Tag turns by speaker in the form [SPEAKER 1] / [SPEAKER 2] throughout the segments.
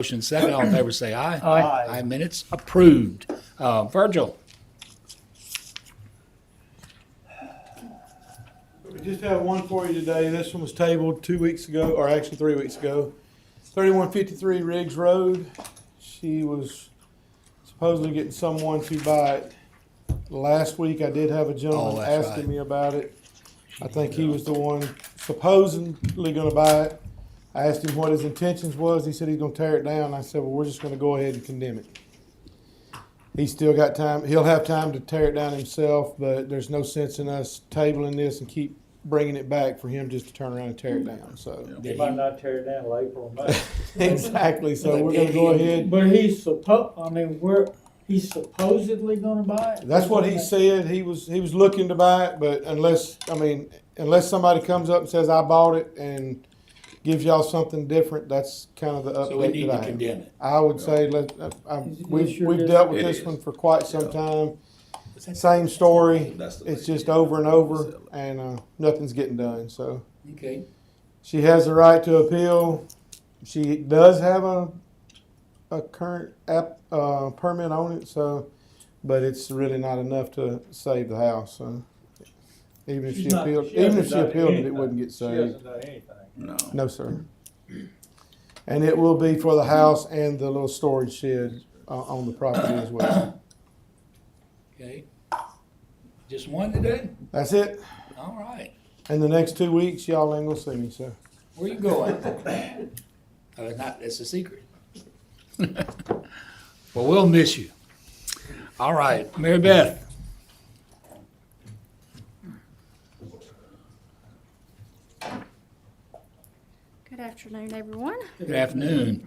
[SPEAKER 1] Motion second, all in favor say aye.
[SPEAKER 2] Aye.
[SPEAKER 1] Aye, minutes approved. Virgil,
[SPEAKER 2] We just have one for you today. This one was tabled 2 weeks ago, or actually 3 weeks ago. 3153 Riggs Road. She was supposedly getting someone to buy it. Last week I did have a gentleman
[SPEAKER 1] that's
[SPEAKER 2] asking
[SPEAKER 1] right.
[SPEAKER 2] me about it. I think he was the one supposedly gonna buy it. I asked him what his intentions was. He said he's gonna tear it down. I said, well, we're just gonna go ahead and condemn it. He's still got time. He'll have time to tear it down himself, but there's no sense in us tabling this and keep bringing it back for him just to turn around and tear it down. So
[SPEAKER 3] They might not tear it down till April or May.
[SPEAKER 2] exactly. So we're gonna go ahead.
[SPEAKER 3] But he's supposedly gonna buy it?
[SPEAKER 2] That's what he said. He was looking to buy it, but unless somebody comes up and says I bought it and gives y'all something different, that's kind of the
[SPEAKER 1] so we
[SPEAKER 2] update
[SPEAKER 1] need
[SPEAKER 2] that
[SPEAKER 1] to
[SPEAKER 2] I have.
[SPEAKER 1] condemn it.
[SPEAKER 2] I would say we've dealt with
[SPEAKER 4] It
[SPEAKER 2] this
[SPEAKER 4] is.
[SPEAKER 2] one for quite some time. Same story. It's just over and over, and nothing's getting done. So
[SPEAKER 1] Okay,
[SPEAKER 2] she has the right to appeal. She does have a current permit on it, so, but it's really not enough to save the house. So even if she appealed, it wouldn't get
[SPEAKER 3] She
[SPEAKER 2] saved.
[SPEAKER 3] hasn't done anything.
[SPEAKER 4] No.
[SPEAKER 2] No, sir. And it will be for the house and the little storage shed on the property as well.
[SPEAKER 1] okay. Just one today?
[SPEAKER 2] That's it.
[SPEAKER 1] All right.
[SPEAKER 2] In the next 2 weeks, y'all ain't gonna see me, sir.
[SPEAKER 1] Where you going? It's a secret. Well, we'll miss you. All right, Mary Beth.
[SPEAKER 5] Good afternoon, everyone.
[SPEAKER 1] Good afternoon.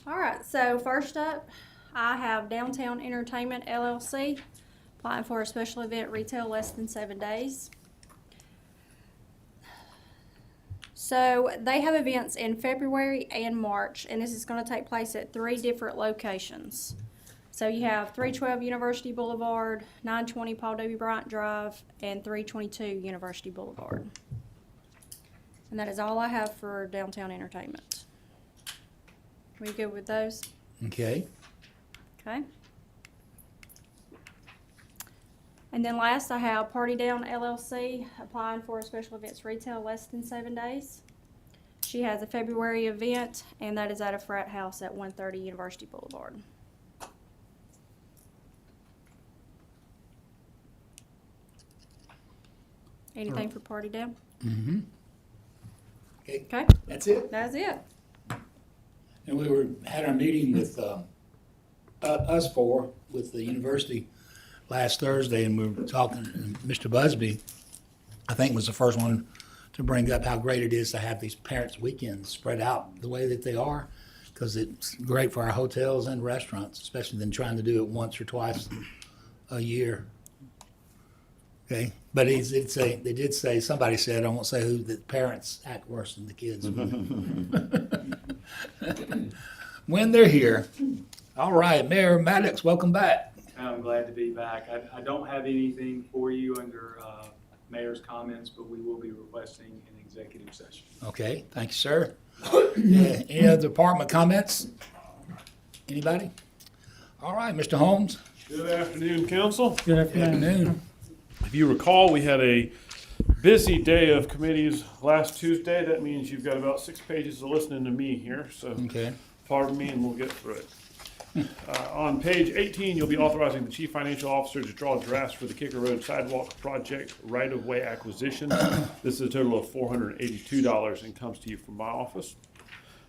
[SPEAKER 5] All right, so first up, I have Downtown Entertainment LLC applying for a special event retail less than 7 days. So they have events in February and March, and this is going to take place at 3 different locations. So you have 312 University Boulevard, 920 Paul W. Bryant Drive, and 322 University Boulevard. And that is all I have for Downtown Entertainment. We good with those?
[SPEAKER 1] Okay,
[SPEAKER 5] Okay. And then last, I have Party Down LLC applying for a special events retail less than 7 days. She has a February event, and that is at a frat house at 130 University Boulevard. Anything for Party Down?
[SPEAKER 1] mm-hmm. Okay,
[SPEAKER 5] Okay,
[SPEAKER 1] that's it.
[SPEAKER 5] that's it.
[SPEAKER 1] And we had our meeting with, us four with the university last Thursday, and we were talking, and Mr. Busby, I think, was the first one to bring up how great it is to have these parents' weekends spread out the way that they are, because it's great for our hotels and restaurants, especially than trying to do it once or twice a year. Okay, but they did say, somebody said, I won't say who, that parents act worse than the kids when they're here. All right, Mayor Maddox, welcome back.
[SPEAKER 6] I'm glad to be back. I don't have anything for you under mayor's comments, but we will be requesting an executive session.
[SPEAKER 1] Okay, thank you, sir. Yeah, any other department comments? Anybody? All right, Mr. Holmes.
[SPEAKER 7] Good afternoon, council.
[SPEAKER 3] Good afternoon.
[SPEAKER 1] Afternoon.
[SPEAKER 7] If you recall, we had a busy day of committees last Tuesday. That means you've got about 6 pages of listening to me here, so
[SPEAKER 1] Okay.
[SPEAKER 7] pardon me and we'll get through it. On page 18, you'll be authorizing the chief financial officer to draw drafts for the Kicker Road Sidewalk Project right-of-way acquisition. This is a total of $482 and comes to you from my office.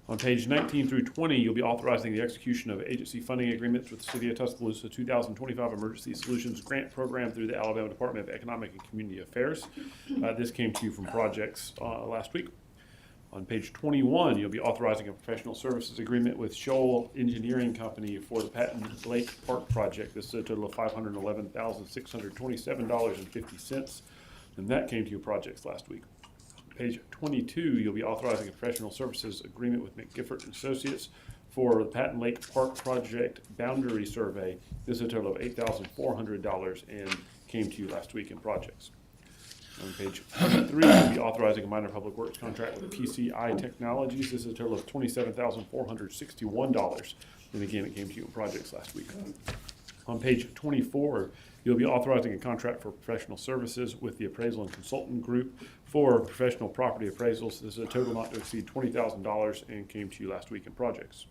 [SPEAKER 7] On page 19 through 20, you'll be authorizing the execution of agency funding agreements with the City of Tuscaloosa 2025 Emergency Solutions Grant Program through the Alabama Department of Economic and Community Affairs. This came to you from projects last week. On page 21, you'll be authorizing a professional services agreement with Shoal Engineering Company for the Patton Lake Park Project. This is a total of $511,627.50, and that came to you projects last week. Page 22, you'll be authorizing a professional services agreement with McGiffert and Associates for the Patton Lake Park Project Boundary Survey. This is a total of $8,400 and came to you last week in projects. On page 23, you'll be authorizing a minor public works contract with PCI Technologies. This is a total of $27,461. And again, it came to you in projects last week. On page 24, you'll be authorizing a contract for professional services with the Appraisal and Consultant Group for professional property appraisals. This is a total not to exceed $20,000 and came to you last week in projects.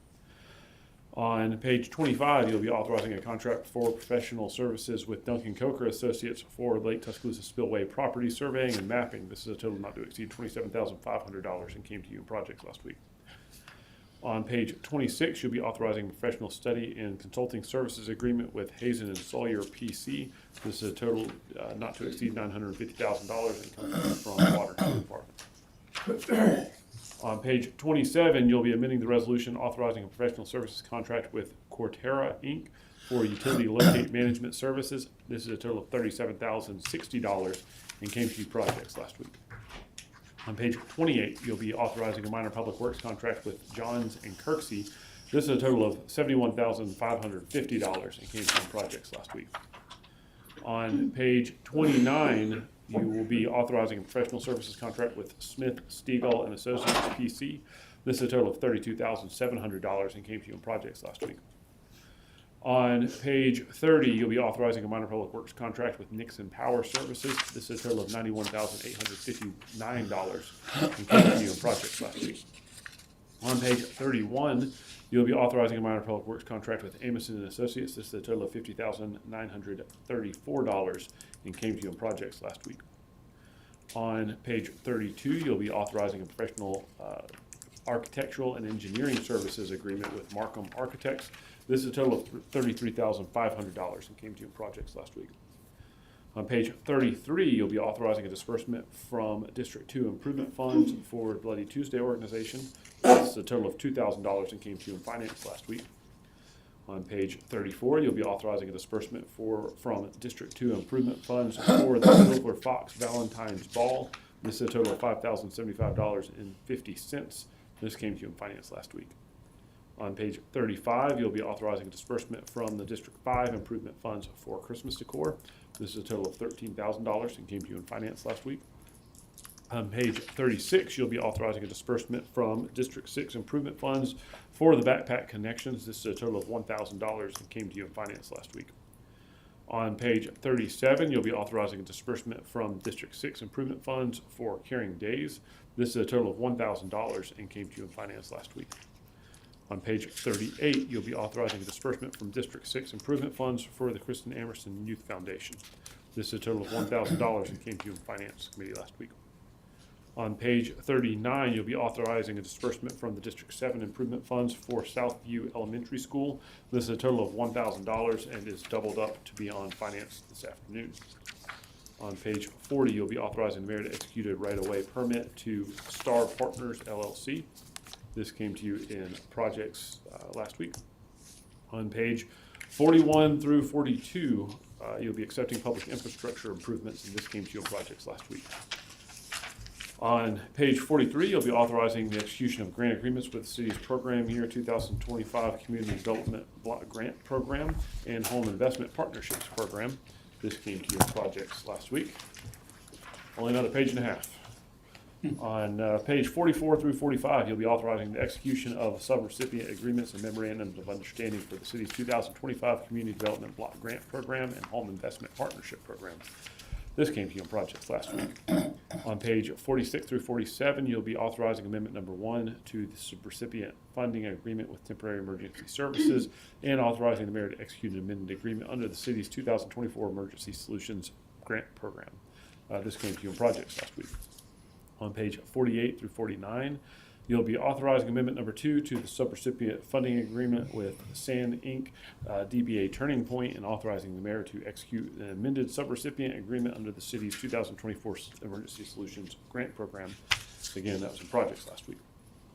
[SPEAKER 7] On page 25, you'll be authorizing a contract for professional services with Duncan Coker Associates for Lake Tuscaloosa Spillway property surveying and mapping. This is a total not to exceed $27,500 and came to you in projects last week. On page 26, you'll be authorizing a professional study and consulting services agreement with Hazen and Sawyer PC. This is a total not to exceed $950,000 and comes from the Water Department. On page 27, you'll be amending the resolution authorizing a professional services contract with Cortera, Inc. for utility locate management services. This is a total of $37,060 and came to you projects last week. On page 28, you'll be authorizing a minor public works contract with Johns and Kirksey. This is a total of $71,550 and came to you projects last week. On page 29, you will be authorizing a professional services contract with Smith, Stegall, and Associates PC. This is a total of $32,700 and came to you in projects last week. On page 30, you'll be authorizing a minor public works contract with Nixon Power Services. This is a total of $91,859 and came to you in projects last week. On page 31, you'll be authorizing a minor public works contract with Amison and Associates. This is a total of $50,934 and came to you in projects last week. On page 32, you'll be authorizing a professional architectural and engineering services agreement with Markham Architects. This is a total of $33,500 and came to you in projects last week. On page 33, you'll be authorizing a disbursement from District 2 improvement funds for Bloody Tuesday organization. This is a total of $2,000 and came to you in finance last week. On page 34, you'll be authorizing a disbursement from District 2 improvement funds for the Silver Fox Valentine's Ball. This is a total of $5,075.50. This came to you in finance last week. On page 35, you'll be authorizing a disbursement from the District 5 improvement funds for Christmas decor. This is a total of $13,000 and came to you in finance last week. On page 36, you'll be authorizing a disbursement from District 6 improvement funds for the Backpack Connections. This is a total of $1,000 and came to you in finance last week. On page 37, you'll be authorizing a disbursement from District 6 improvement funds for Caring Days. This is a total of $1,000 and came to you in finance last week. On page 38, you'll be authorizing a disbursement from District 6 improvement funds for the Kristen Amerson Youth Foundation. This is a total of $1,000 and came to you in Finance Committee last week. On page 39, you'll be authorizing a disbursement from the District 7 improvement funds for Southview Elementary School. This is a total of $1,000 and is doubled up to be on Finance this afternoon. On page 40, you'll be authorizing the mayor to execute a right-of-way permit to Star Partners LLC. This came to you in projects last week. On page 41 through 42, you'll be accepting public infrastructure improvements, and this came to you in projects last week. On page 43, you'll be authorizing the execution of grant agreements with the city's program year 2025 Community Development Block Grant Program and Home Investment Partnerships Program. This came to you in projects last week. Only another page and a half. On page 44 through 45, you'll be authorizing the execution of subrecipient agreements and memorandums of understanding for the city's 2025 Community Development Block Grant Program and Home Investment Partnership Program. This came to you in projects last week. On page 46 through 47, you'll be authorizing amendment number 1 to the subrecipient funding agreement with Temporary Emergency Services and authorizing the mayor to execute an amended agreement under the city's 2024 Emergency Solutions Grant Program. This came to you in projects last week. On page 48 through 49, you'll be authorizing amendment number 2 to the subrecipient funding agreement with SAN Inc., DBA Turning Point, and authorizing the mayor to execute an amended subrecipient agreement under the city's 2024 Emergency Solutions Grant Program. Again, that was in projects last week.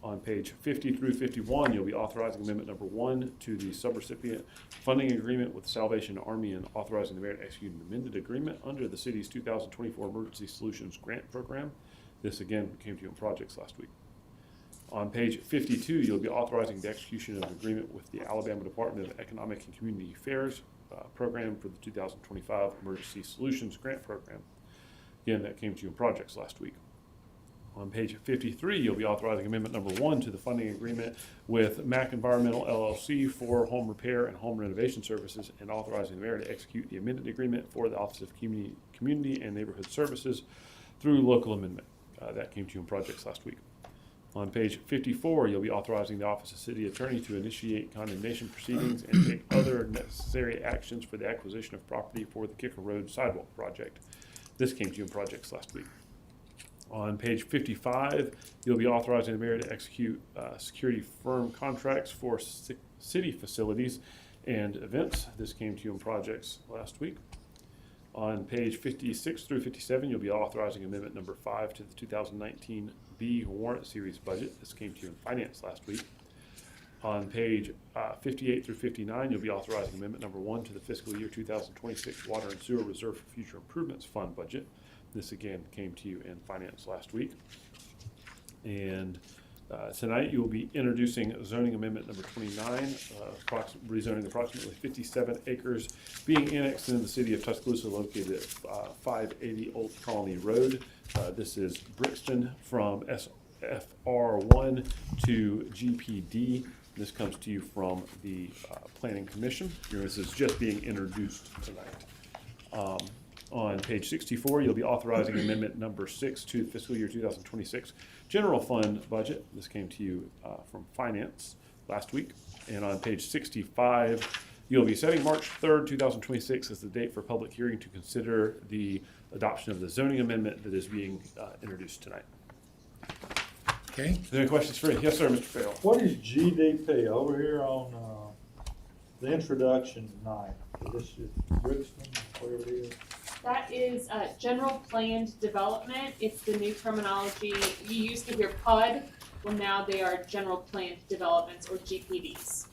[SPEAKER 7] On page 50 through 51, you'll be authorizing amendment number 1 to the subrecipient funding agreement with Salvation Army and authorizing the mayor to execute an amended agreement under the city's 2024 Emergency Solutions Grant Program. This again came to you in projects last week. On page 52, you'll be authorizing the execution of an agreement with the Alabama Department of Economic and Community Affairs program for the 2025 Emergency Solutions Grant Program. Again, that came to you in projects last week. On page 53, you'll be authorizing amendment number 1 to the funding agreement with MAC Environmental LLC for home repair and home renovation services, and authorizing the mayor to execute the amended agreement for the Office of Community and Neighborhood Services through local amendment. That came to you in projects last week. On page 54, you'll be authorizing the Office of City Attorney to initiate condemnation proceedings and take other necessary actions for the acquisition of property for the Kicker Road sidewalk project. This came to you in projects last week. On page 55, you'll be authorizing the mayor to execute security firm contracts for city facilities and events. This came to you in projects last week. On page 56 through 57, you'll be authorizing amendment number 5 to the 2019 B warrant series budget. This came to you in finance last week. On page 58 through 59, you'll be authorizing amendment number 1 to the fiscal year 2026 Water and Sewer Reserve for Future Improvements Fund budget. This again came to you in finance last week. And tonight you will be introducing zoning amendment number 29, rezoning approximately 57 acres being annexed into the city of Tuscaloosa located at 580 Old Colony Road. This is Brixton from SFR1 to GPD. This comes to you from the Planning Commission. This is just being introduced tonight. On page 64, you'll be authorizing amendment number 6 to fiscal year 2026 general fund budget. This came to you from finance last week. And on page 65, you'll be setting March 3rd, 2026 as the date for public hearing to consider the adoption of the zoning amendment that is being introduced tonight.
[SPEAKER 1] Okay,
[SPEAKER 7] Is there any questions for you? Yes, sir, Mr. Farrell.
[SPEAKER 3] What is GDP over here on, the introduction tonight? This is Brixton, whatever it is.
[SPEAKER 4] That is general planned development. It's the new terminology. You used to hear PUD, well now they are general planned developments or GPDs.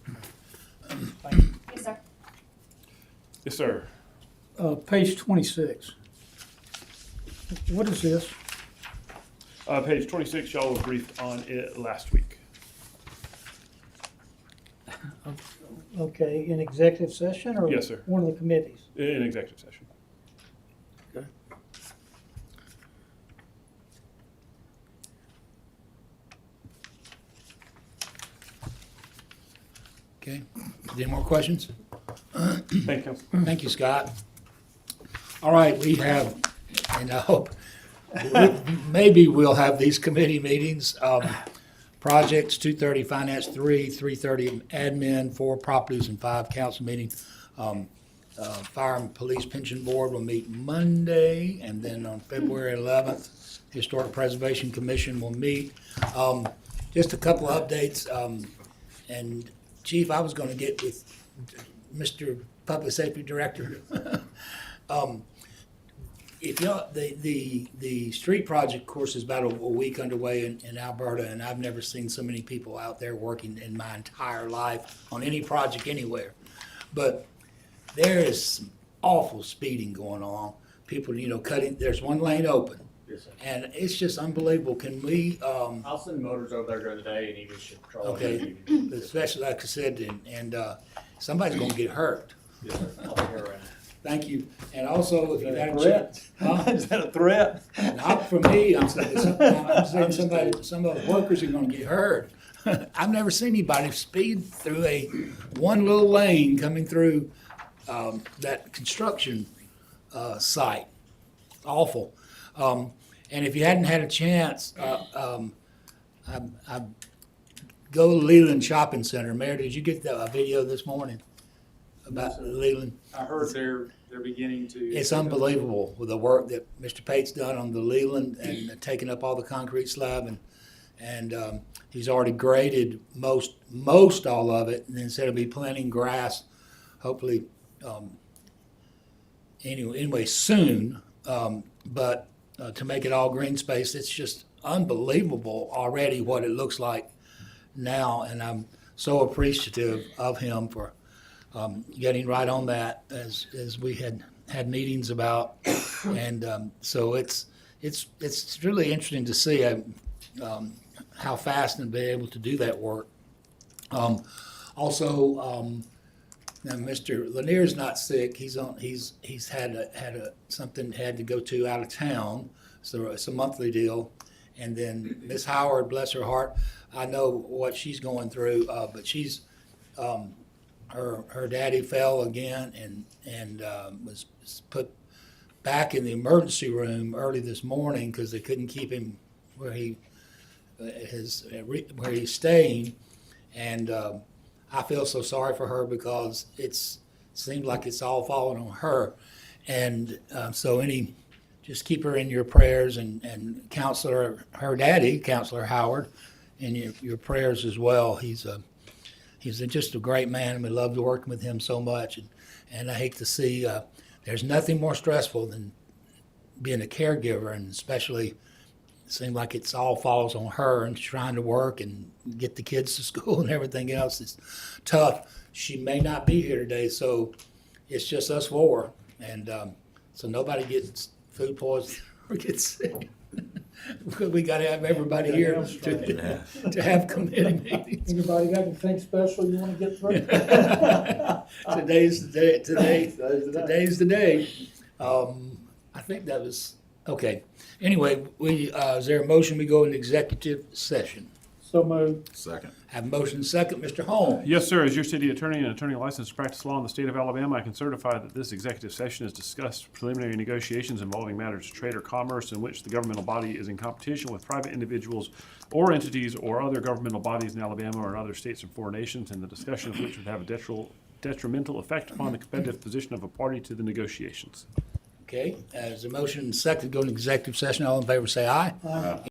[SPEAKER 4] Yes, sir.
[SPEAKER 7] Yes, sir.
[SPEAKER 8] Page 26. What is this?
[SPEAKER 7] Page 26, y'all were briefed on it last week.
[SPEAKER 8] Okay, in executive session or?
[SPEAKER 7] Yes, sir.
[SPEAKER 8] One of the committees?
[SPEAKER 7] In executive session.
[SPEAKER 1] okay. Any more questions?
[SPEAKER 7] Thank you.
[SPEAKER 1] Thank you, Scott. All right, we have, and I hope, maybe we'll have these committee meetings. Projects, 2:30 Finance, 3:30 Admin, 4 Properties, and 5 Council meetings. Fire and Police Pension Board will meet Monday, and then on February 11th, Historic Preservation Commission will meet. Just a couple of updates, and Chief, I was gonna get with Mr. Public Safety Director. If y'all, the street project course is about a week underway in Alberta, and I've never seen so many people out there working in my entire life on any project anywhere. But there is some awful speeding going on. People, cutting, there's one lane open.
[SPEAKER 9] Yes, sir.
[SPEAKER 1] And it's just unbelievable. Can we,
[SPEAKER 9] I'll send motors over there during the day and even should patrol.
[SPEAKER 1] okay, especially like I said, and somebody's gonna get hurt.
[SPEAKER 9] Yes, sir. I'll be here around.
[SPEAKER 1] Thank you. And also, if you got a
[SPEAKER 3] Threat?
[SPEAKER 1] chance. Huh?
[SPEAKER 3] Is that a threat?
[SPEAKER 1] Not for me, I'm saying some of the workers are gonna get hurt. I've never seen anybody speed through one little lane coming through, that construction, site. Awful. And if you hadn't had a chance, I go to Leland Shopping Center. Mayor, did you get the video this morning about Leland?
[SPEAKER 6] I heard they're beginning to.
[SPEAKER 1] It's unbelievable with the work that Mr. Pate's done on the Leland and taking up all the concrete slab, and he's already graded most all of it, and then said he'll be planting grass, hopefully, anyway soon. But to make it all green space, it's just unbelievable already what it looks like now, and I'm so appreciative of him for getting right on that as we had meetings about, and so it's really interesting to see how fast and be able to do that work. Also, Now, Mr. Lanier's not sick. He's had something had to go to out of town. So it's a monthly deal. And then Miss Howard, bless her heart, I know what she's going through, but she's, her daddy fell again and was put back in the emergency room early this morning because they couldn't keep him where where he's staying. And I feel so sorry for her because it seems like it's all falling on her. And just keep her in your prayers and Counselor, her daddy, Counselor Howard, in your prayers as well. He's just a great man, and we love working with him so much. And I hate to see, there's nothing more stressful than being a caregiver, and especially it seems like it's all falls on her and trying to work and get the kids to school and everything else is tough. She may not be here today, so it's just us four. And so nobody gets food poisoning or gets sick. We got to have everybody here to have committee meetings.
[SPEAKER 8] Anybody got anything special you wanna get through?
[SPEAKER 1] Today's the day. I think that was, okay. Anyway, is there a motion we go into executive session?
[SPEAKER 8] So moved.
[SPEAKER 10] Second.
[SPEAKER 1] Have a motion second, Mr. Holmes.
[SPEAKER 7] Yes, sir. As your city attorney and attorney licensed to practice law in the state of Alabama, I can certify that this executive session has discussed preliminary negotiations involving matters of trade or commerce in which the governmental body is in competition with private individuals or entities or other governmental bodies in Alabama or in other states and foreign nations, and the discussion of which would have a detrimental effect upon the competitive position of a party to the negotiations.
[SPEAKER 1] Okay, as a motion second to go into executive session, all in favor say aye.